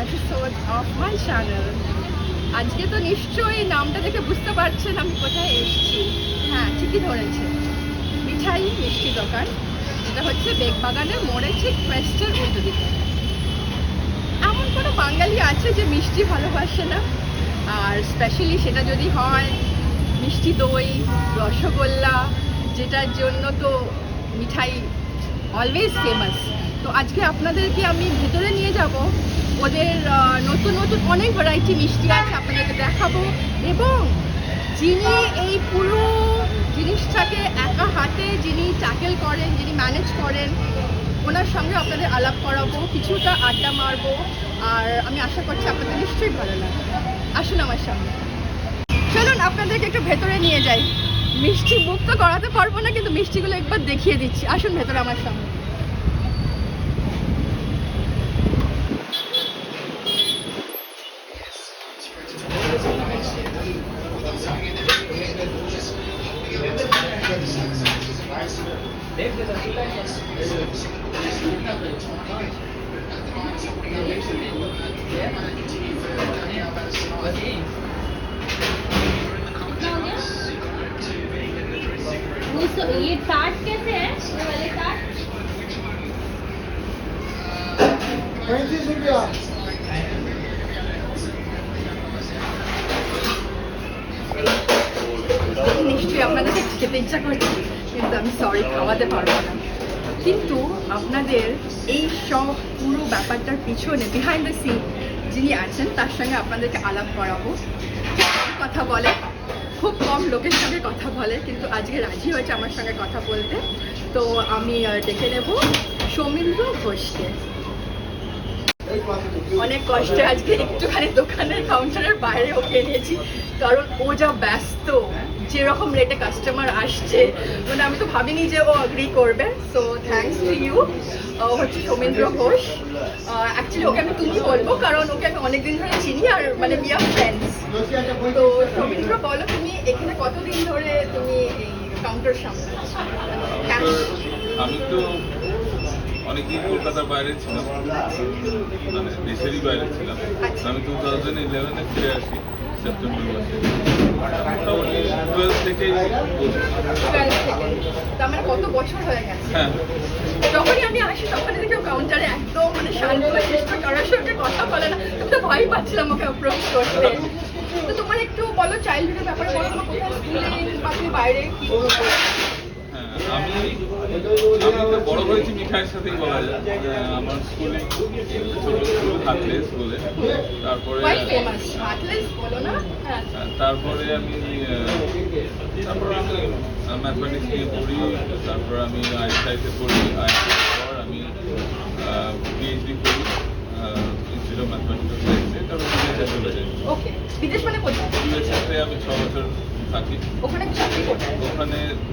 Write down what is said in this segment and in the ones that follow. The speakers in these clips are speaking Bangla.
Episode of my channel. আজকে তো নিশ্চয়ই নামটা দেখে বুঝতে পারছেন আমি কোথায় এসেছি। হ্যাঁ, ঠিকই ধরেছে, মিঠাই মিষ্টি দোকান, যেটা হচ্ছে বেগবাগানের মোড়ে ঠিক ক্রেস্টের উল্টো দিকে। এমন কোনো বাঙালি আছে যে মিষ্টি ভালোবাসে না? আর স্পেশালি সেটা যদি হয় মিষ্টি দই, রসগোল্লা, যেটার জন্য তো মিঠাই অলওয়েজ ফেমাস। তো আজকে আপনাদেরকে আমি ভেতরে নিয়ে যাব, ওদের নতুন নতুন অনেক ভ্যারাইটি মিষ্টি আছে আপনাদেরকে দেখাবো, এবং যিনি এই পুরো জিনিসটাকে একা হাতে যিনি ট্যাকেল করেন, যিনি ম্যানেজ করেন, ওনার সঙ্গে আপনাদের আলাপ করাবো, কিছুটা আড্ডা মারবো। আর আমি আশা করছি আপনাদের নিশ্চয়ই ভালো লাগবে। আসুন আমার সামনে, চলুন আপনাদেরকে একটু ভেতরে নিয়ে যাই। মিষ্টি বুক তো করাতে পারবো না, কিন্তু মিষ্টিগুলো একবার দেখিয়ে দিচ্ছি। আসুন ভেতরে আমার সামনে। ये टार्ट कैसे है? ये वाले टार्ट 35 रुपया। নিশ্চয়ই আপনাদের খেতে ইচ্ছা করছে, কিন্তু আমি সরি, খাওয়াতে পারবো না। কিন্তু আপনাদের এই সব পুরো ব্যাপারটার পিছনে বিহাইন্ড দ্য সিন যিনি আছেন তার সঙ্গে আপনাদেরকে আলাপ করাবো। কথা বলে, খুব কম লোকের সঙ্গে কথা বলে, কিন্তু আজকে রাজি হয়েছে আমার সঙ্গে কথা বলতে। তো আমি ডেকে নেব সৌমিন্দ্র ঘোষকে। অনেক কষ্টে আজকে একটুখানি দোকানের কাউন্টারের বাইরে ওকে নিয়েছি, কারণ ও যা ব্যস্ত, যেরকম রেটে কাস্টমার আসছে, মানে আমি তো ভাবিনি যে ও অ্যাগ্রি করবে। So thanks to you. হচ্ছে সৌমিন্দ্র ঘোষ। অ্যাকচুয়ালি ওকে আমি তুমি বলবো, কারণ ওকে আমি অনেকদিন ধরে চিনি, আর মানে উই আর ফ্রেন্ডস। তো সৌমিন্দ্র, বলো তুমি এখানে কতদিন ধরে তুমি এই কাউন্টার সামলাচ্ছ? আমি তো অনেকদিন কলকাতার বাইরে ছিলাম, মানে দেশেরই বাইরে ছিলাম। আমি 2011-এ ফিরে আসি সেপ্টেম্বর মাসে। মোটামুটি 12 থেকেই তার মানে কত বছর হয়ে গেছে? হ্যাঁ, যখনই আমি আসি তখনই দেখি কাউন্টারে একদম মানে শান্ত চেষ্টা করার সঙ্গে কথা বলে না। তুমি তো ভয় পাচ্ছিলাম ওকে অ্যাপ্রোচ করতে। তো তোমার একটু বলো চাইল্ডহুডের ব্যাপারে, বলো তোমার কোথায় স্কুলে বা তুমি বাইরে কি? আমি তো বড় হয়েছি মিঠাইয়ের সাথেই বলা যায়। আমার স্কুলে ছোট স্কুল হাতলেস বলে, তারপরে তারপরে আমি ম্যাথমেটিক্স নিয়ে পড়ি, তারপর আমি আইএসআইতে পড়ি। আইএসআই পর আমি পিএইচডি করি ইনস্টিটিউট অফ ম্যাথমেটিক্যাল সায়েন্সে, তারপর বিদেশে চলে যাই। ইউএসএতে আমি 6 বছর থাকি। ওখানে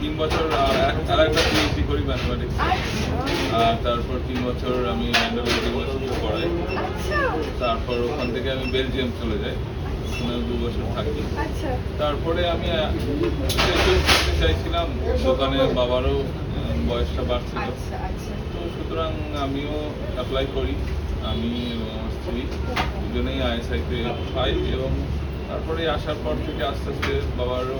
3 বছর আর একটা পিএইচডি করি ম্যাথমেটিক্স। আর তারপর 3 বছর আমি ম্যান্ডেলা ইউনিভার্সিটিতে পড়াই। তারপর ওখান থেকে আমি বেলজিয়াম চলে যাই, ওখানে 2 বছর থাকি। তারপরে আমি করতে চাইছিলাম, দোকানে বাবারও বয়সটা বাড়ছিল, তো সুতরাং আমিও অ্যাপ্লাই করি। আমি এবং আমার স্ত্রী দুজনেই আইএসআইতে পাই, এবং তারপরে আসার পর থেকে আস্তে আস্তে বাবারও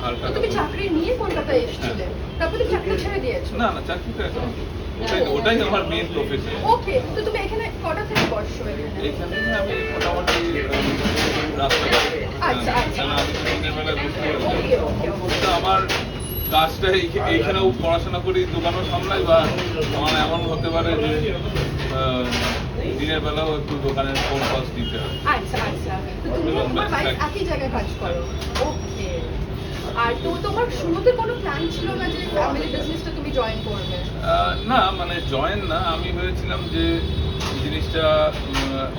হালকা। তুমি চাকরি নিয়ে কলকাতায় এসেছিলে, তারপরে চাকরি ছেড়ে দিয়েছো? না, চাকরি তো এখন ওটাই আমার মেইন প্রফেশন। ওকে, তো তুমি এখানে কটা থেকে বসছো? এখানে আমি মোটামুটি রাস্তাঘাটে। আমি দিনের বেলায় বুঝতে পারি আমার কাজটা এইখানেও পড়াশোনা করি, দোকানও সামলাই, বা আমার এমন হতে পারে যে দিনের বেলাও একটু দোকানের ফোন কল দিতে হয়। একই জায়গায় কাজ করো? ওকে। আর তো তোমার শুরুতে কোনো প্ল্যান ছিল না যে ফ্যামিলি বিজনেসটা তুমি জয়েন করবে? না, মানে জয়েন না, আমি ভেবেছিলাম যে জিনিসটা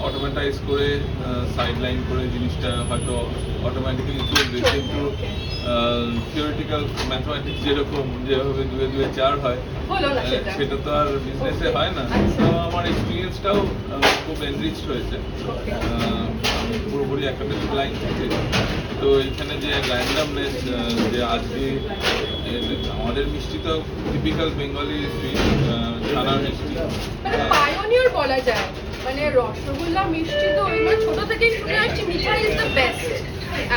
অটোমেটাইজ করে সাইড লাইন করে জিনিসটা হয়তো অটোমেটিক্যালি চলবে, কিন্তু থিওরিটিক্যাল ম্যাথমেটিক্স যেরকম যেভাবে 2 2 4 হয়, সেটা তো আর বিজনেসে হয় না। তো আমার এক্সপিরিয়েন্সটাও খুব এনরিচড হয়েছে। আমি পুরোপুরি একাডেমিক লাইন থেকে। তো এখানে যে র্যান্ডামনেস, যে আজকে আমাদের মিষ্টি তো টিপিক্যাল বেঙ্গলি ছানার মিষ্টি। মানে পায়োনিয়ার বলা যায়, মানে রসগোল্লা মিষ্টি তো আমরা ছোট থেকেই শুনে আসছি মিঠাই ইজ দ্য বেস্ট।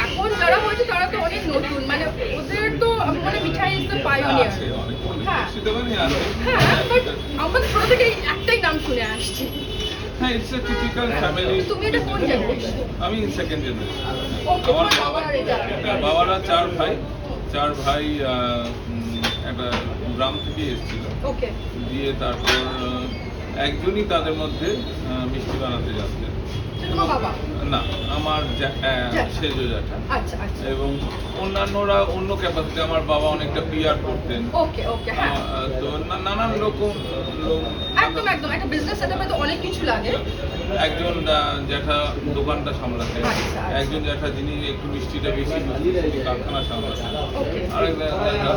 এখন যারা হয়েছে তারা তো অনেক নতুন, মানে ওদের তো মানে মিঠাই ইজ দ্য পায়োনিয়ার। আছে অনেক হ্যাঁ। মিষ্টি দোকানই আছে। হ্যাঁ, বাট আমরা ছোট থেকে একটাই নাম শুনে আসছি। হ্যাঁ, ইটস এ টিপিক্যাল ফ্যামিলি। তুমি এটা কোন জেনারেশন? আমি সেকেন্ড জেনারেশন। ওকে, আমার তোমার বাবার এটা। বাবারা চার ভাই একটা গ্রাম থেকে এসেছিল, ওকে, দিয়ে তারপর একজনই তাদের মধ্যে মিষ্টি বানাতে জানতেন। তোমার বাবা? না, আমার সেজ জ্যাঠা। আচ্ছা আচ্ছা, এবং অন্যান্যরা অন্য ক্যাপাসিটি। আমার বাবা অনেকটা পিআর করতেন। ওকে ওকে, হ্যাঁ তো নানান লোক একদম একদম, একটা বিজনেস সেটআপে তো অনেক কিছু লাগে। একজন জ্যাঠা দোকানটা সামলাতেন, আচ্ছা। একজন জ্যাঠা যিনি একটু মিষ্টিটা বেশি কারখানা সামলাতেন, ওকে, আরেকজন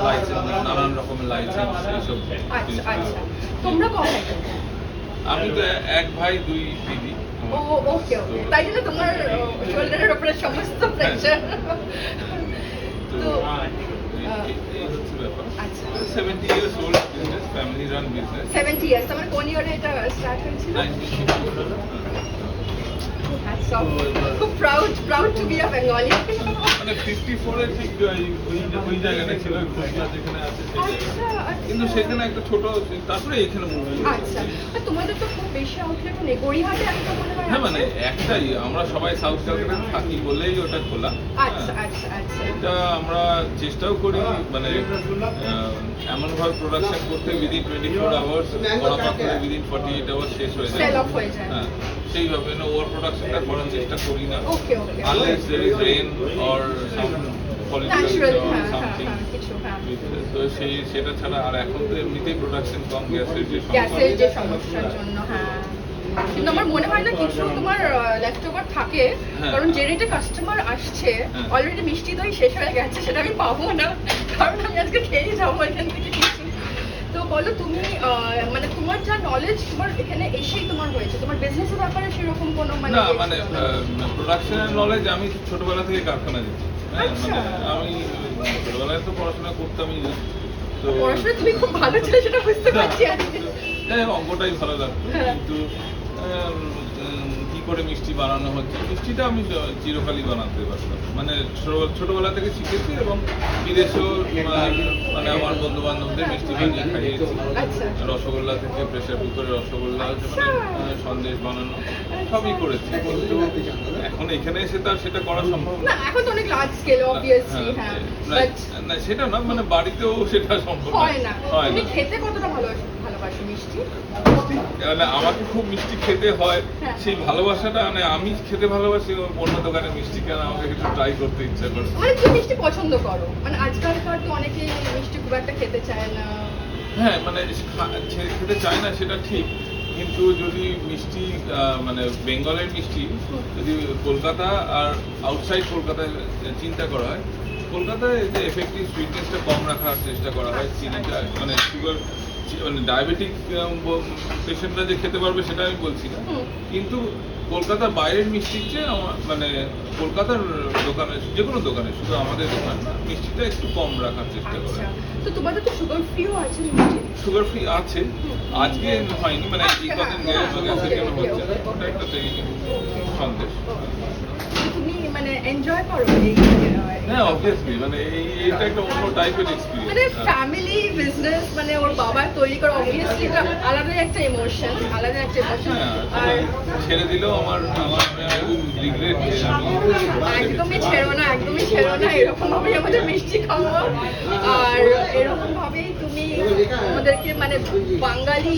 লাইসেন্স, নানান রকমের লাইসেন্স এইসব। আচ্ছা আচ্ছা। তোমরা কত? আমি তো এক ভাই দুই দিদি। ও ওকে ওকে, তাই জন্য তোমার শোল্ডারের উপরে সমস্ত প্রেশার। তো এই হচ্ছে ব্যাপার। আচ্ছা, 70 years old business, family run business. 70 years, মানে কোন ইয়ারে এটা স্টার্ট হয়েছিল? 1954 Hats off. খুব proud to be a Bengali. মানে 54 এ ঠিক ওই জায়গাটা ছিল, খুলনা যেখানে আছে সেই জায়গাটা। আচ্ছা আচ্ছা। কিন্তু সেখানে একটা ছোট, তারপরে এখানে মুভ হয়েছে। আচ্ছা, আর তোমাদের তো খুব বেশি আউটলেট নেই, গড়িয়াহাটে একটা মনে হয় হ্যাঁ, মানে আছে? একটাই, আমরা সবাই সাউথ ক্যালকাটা থাকি বলেই ওটা খোলা। আচ্ছা আচ্ছা আচ্ছা, এটা আমরা চেষ্টাও করি মানে এমনভাবে প্রোডাকশন করতে উইদিন 24 আওয়ার্স, করা পাত্রে উইদিন 48 আওয়ার্স শেষ হয়ে যায়। সেল অফ হয়ে যায়। হ্যাঁ, সেইভাবে না ওভার প্রোডাকশনটা করার চেষ্টা করি না। ওকে ওকে, Unless there is rain or some political natural, or হ্যাঁ হ্যাঁ something. হ্যাঁ, কিছু হ্যাঁ। তো সেটা ছাড়া আর এখন তো এমনিতেই প্রোডাকশন কম, গ্যাসের যে গ্যাসের যে সমস্যা। সমস্যার জন্য, হ্যাঁ। কিন্তু আমার মনে হয় না কিছু তোমার লেফট ওভার থাকে, হ্যাঁ। কারণ যে রেটে কাস্টমার আসছে হ্যাঁ। অলরেডি মিষ্টি দই শেষ হয়ে গেছে, সেটা আমি পাবো না, কারণ আমি আজকে খেয়ে যাবো এখান থেকে কিছু। তো বলো তুমি, মানে তোমার যা নলেজ তোমার এখানে এসেই তোমার হয়েছে, তোমার বিজনেসের ব্যাপারে সেরকম কোনো না মানে প্রোডাকশনের নলেজ আমি ছোটবেলা থেকে কারখানা যেতাম। হ্যাঁ, আচ্ছা। মানে আমি ছোটবেলায় তো পড়াশোনা করতামই না। তো পড়াশোনা তুমি খুব ভালো ছিল সেটা বুঝতে পারছি আজকে। হ্যাঁ, অঙ্কটাই ভালো লাগতো। হ্যাঁ। কিন্তু কি করে মিষ্টি বানানো হচ্ছে, মিষ্টিটা আমি চিরকালই বানাতে পারতাম। মানে ছোটবেলা থেকে শিখেছি এবং বিদেশেও মানে আমার বন্ধু বান্ধবদের মিষ্টি বানিয়ে খাইয়েছি। আচ্ছা। রসগোল্লা থেকে প্রেসার কুকারে রসগোল্লা, আচ্ছা। মানে সন্দেশ বানানো সবই করেছি। কিন্তু এখন এখানে এসে তার সেটা করা সম্ভব না, এখন তো অনেক লার্জ স্কেল অবভিয়াসলি, হ্যাঁ, হ্যাঁ, না, বাট না, সেটা না, মানে বাড়িতেও সেটা সম্ভব হয় না। হয় তুমি না। খেতে কতটা ভালোবাসো মিষ্টি? মানে আমাকে খুব মিষ্টি খেতে হয়, হ্যাঁ। সেই ভালোবাসাটা মানে আমি খেতে ভালোবাসি, অন্য দোকানে মিষ্টি কেন আমাকে একটু ট্রাই করতে ইচ্ছা করে। মানে তুমি মিষ্টি পছন্দ করো, মানে আজকালকার তো অনেকে মিষ্টি খুব একটা খেতে চায় না। হ্যাঁ, মানে খেতে চায় না সেটা ঠিক, কিন্তু যদি মিষ্টি মানে বেঙ্গলের মিষ্টি যদি কলকাতা আর আউটসাইড কলকাতায় চিন্তা করা হয়, কলকাতায় যে এফেক্টিভ সুইটনেসটা কম রাখার চেষ্টা করা হয়, চিনিটা মানে সুগার, মানে ডায়াবেটিক পেশেন্টরা যে খেতে পারবে সেটা আমি বলছি না, হুম। কিন্তু কলকাতার বাইরের মিষ্টির চেয়ে আমার মানে কলকাতার দোকানে, যে কোনো দোকানে, শুধু আমাদের দোকান না, মিষ্টিটা একটু কম রাখার চেষ্টা করা আচ্ছা, হয়। তো তোমাদের তো সুগার ফ্রিও আছে মিষ্টি? সুগার ফ্রি আছে, আজকে হয়নি, মানে এই কদিন গ্যাসের জন্য হচ্ছে না, ওটা একটা সন্দেশ। তুমি মানে এনজয় করো এই হ্যাঁ, অবভিয়াসলি, মানে এইটা একটা অন্য টাইপের মানে এক্সপিরিয়েন্স। ফ্যামিলি বিজনেস, মানে ওর বাবা তৈরি করে, অবভিয়াসলি এটা আলাদা একটা ইমোশন, আলাদা একটা ইমোশন। আর ছেড়ে দিলেও আমার রিগ্রেট যে আমি একদমই ছেড়ো না, একদমই ছেড়ো না, এরকম ভাবেই আমাদের মিষ্টি খাওয়া, আর এরকম ভাবেই তুমি আমাদেরকে মানে বাঙালি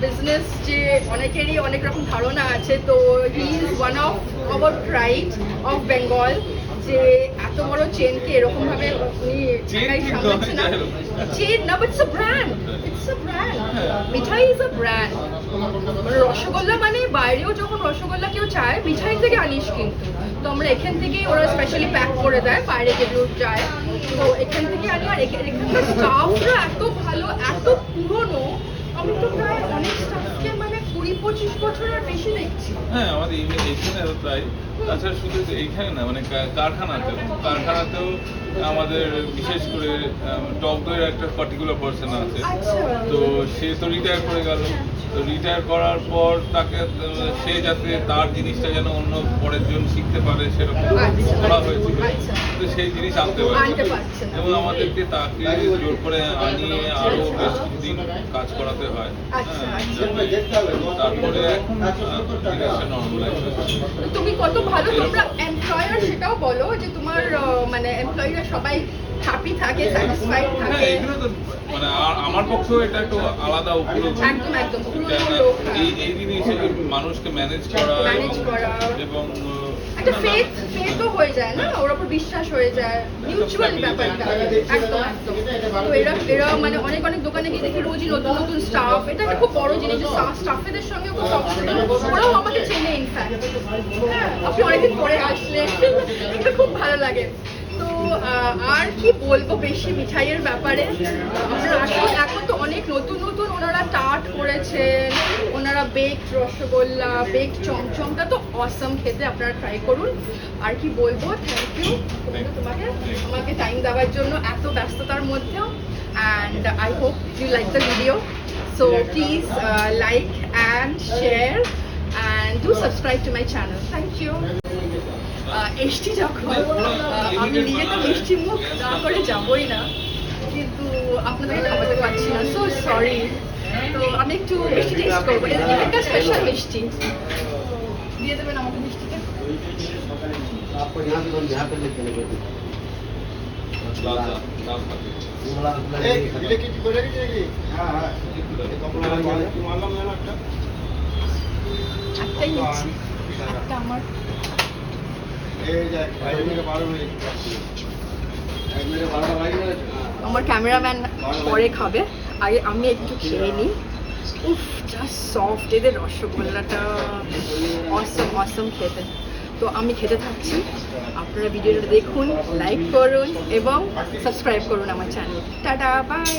বিজনেস যে অনেকেরই অনেক রকম ধারণা আছে, তো he is one of our pride of Bengal, যে এত বড় চেনকে এরকম ভাবে উনি একাই সামলাচ্ছে না। চেন না, but it's a brand, it's a brand, Mithai is a brand. মানে রসগোল্লা মানে বাইরেও যখন রসগোল্লা কেউ চায় মিঠাই থেকে আনিস, কিন্তু তো আমরা এখান থেকেই ওরা স্পেশালি প্যাক করে দেয়, বাইরে যেগুলো যায় তো এখান থেকে আনি। আর এখানকার স্টাফরা এত ভালো, এত পুরনো, আমি তো প্রায় অনেক স্টাফকে মানে 20 20-25 বছরের বেশি দেখছি। হ্যাঁ, আমাদের এইখানে তাই। তাছাড়া শুধু এইখানে না, মানে কারখানাতেও আমাদের বিশেষ করে টক দইয়ের একটা পার্টিকুলার পার্সন আছে। আচ্ছা। তো সে তো রিটায়ার করে গেল, তো রিটায়ার করার পর তাকে সে যাতে তার জিনিসটা যেন অন্য পরের জন শিখতে পারে সেরকম আচ্ছা, করা হয়েছিল। আচ্ছা। তো সেই জিনিস আনতে আনতে পারছে পারছে না। এবং আমাদেরকে তাকে জোর করে আনিয়ে আরো বেশ কিছুদিন কাজ করাতে হয়। আচ্ছা, হ্যাঁ, আচ্ছা। তারপরে এখন জিনিসটা নর্মালাইজ হয়েছে। তো তুমি কত ভালো তোমরা এমপ্লয়ার সেটাও বলো যে তোমার মানে এমপ্লয়িরা সবাই হ্যাপি থাকে, স্যাটিসফাইড হ্যাঁ, থাকে। এগুলো তো মানে আমার পক্ষেও এটা একটু আলাদা উপলব্ধি। একদম একদম পুরো কেননা লোক এই জিনিস মানুষকে ম্যানেজ করা Manage করা। এবং একটা ফেথও হয়ে যায় না, ওর উপর বিশ্বাস হয়ে যায়, মিউচুয়াল ব্যাপারটা। একদম একদম। তো এরা মানে অনেক অনেক দোকানে গিয়ে দেখি রোজই নতুন নতুন স্টাফ, এটা একটা খুব বড় জিনিস যে স্টাফেদের সঙ্গে খুব ওরাও আমাকে চেনে ইনফ্যাক্ট। হ্যাঁ, আপনি অনেকদিন পরে আসলে এটা খুব ভালো লাগে। তো আর কি বলবো বেশি মিঠাইয়ের ব্যাপারে, আপনারা আসুন, এখন তো অনেক নতুন নতুন ওনারা টার্ট করেছেন, ওনারা বেকড রসগোল্লা, বেকড চমচমটা তো অসম খেতে, আপনারা ট্রাই করুন। আর কি বলবো, থ্যাংক ইউ তোমাকে আমাকে টাইম দেওয়ার জন্য এত ব্যস্ততার মধ্যেও, and I hope you like the video, so please like and share and do subscribe to my channel. Thank you. এসছি যখন আমি নিজে তো মিষ্টি মুখ না করে যাবই না, কিন্তু আপনাদেরকে খাওয়াতে পারছি না, সো সরি। তো আমি একটু মিষ্টি টেস্ট করবো, এখানকার স্পেশাল মিষ্টি দিয়ে দেবেন আমাকে মিষ্টিটা। आपको यहाँ से यहाँ पे लेके लगे हाँ हाँ একটাই নিচ্ছি, একটা আমার। আমার ক্যামেরাম্যান পরে খাবে, আগে আমি একটু খেয়ে নিই। উফ, জাস্ট সফট, এদের রসগোল্লাটা অসম অসম খেতে। তো আমি খেতে থাকছি, আপনারা ভিডিওটা দেখুন, লাইক করুন এবং সাবস্ক্রাইব করুন আমার চ্যানেল। Tata, by.